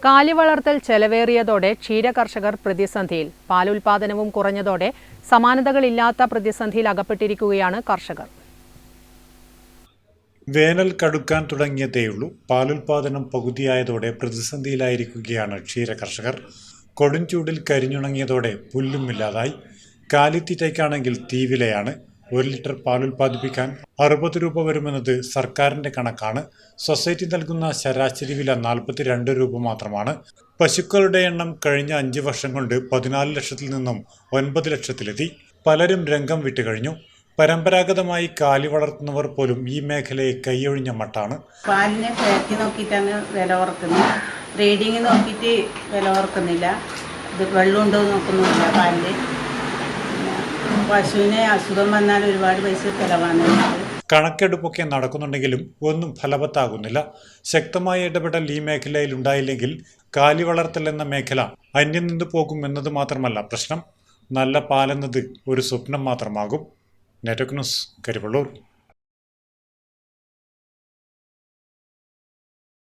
കാലി വളർത്തൽ ചെലവേറിയതോടെ ക്ഷീരകർഷകർ പ്രതിസന്ധിയിൽ. പാലുൽപാദനവും കുറഞ്ഞതോടെ സമാനതകളില്ലാത്ത പ്രതിസന്ധിയിൽ അകപ്പെട്ടിരിക്കുകയാണ് കർഷകർ. വേനൽ കടുക്കാൻ തുടങ്ങിയതേയുള്ളൂ. പാലുൽപാദനം പകുതിയായതോടെ പ്രതിസന്ധിയിലായിരിക്കുകയാണ് ക്ഷീരകർഷകർ. കൊടുംചൂടിൽ കരിഞ്ഞുണങ്ങിയതോടെ പുല്ലുമില്ലാതായി. കാലിത്തീറ്റയ്ക്കാണെങ്കിൽ തീവിലയാണ്. 1 ലിറ്റർ പാലുൽപാദിപ്പിക്കാൻ 60 രൂപ വരുമെന്നത് സർക്കാരിന്റെ കണക്കാണ്. സൊസൈറ്റി നൽകുന്ന ശരാശരി വില 42 രൂപ മാത്രമാണ്. പശുക്കളുടെ എണ്ണം കഴിഞ്ഞ 5 വർഷം കൊണ്ട് 14 ലക്ഷത്തിൽ നിന്നും 9 ലക്ഷത്തിലെത്തി. പലരും രംഗം വിട്ടുകഴിഞ്ഞു. പരമ്പരാഗതമായി കാലി വളർത്തുന്നവർ പോലും ഈ മേഖലയെ കൈയൊഴിഞ്ഞ മട്ടാണ്. പാലിനെ ഫാറ്റ് നോക്കിയിട്ടാണ് വില കുറക്കുന്നത്. ബ്രീഡിങ് നോക്കിയിട്ട് വില കുറക്കുന്നില്ല. ഇത് വെള്ളമുണ്ടോ നോക്കുന്നില്ല. പാലിൽ പശുവിനെ അസുഖം വന്നാൽ ഒരുപാട് പൈസ ചിലവാണ്. കണക്കെടുപ്പൊക്കെ നടക്കുന്നുണ്ടെങ്കിലും ഒന്നും ഫലവത്താകുന്നില്ല. ശക്തമായ ഇടപെടൽ ഈ മേഖലയിൽ ഉണ്ടായില്ലെങ്കിൽ കാലി വളർത്തൽ എന്ന മേഖല അന്യം നിന്നു പോകും എന്നത് മാത്രമല്ല പ്രശ്നം, നല്ല പാലെന്നത് ഒരു സ്വപ്നം മാത്രമാകും. Network news, Karivellur.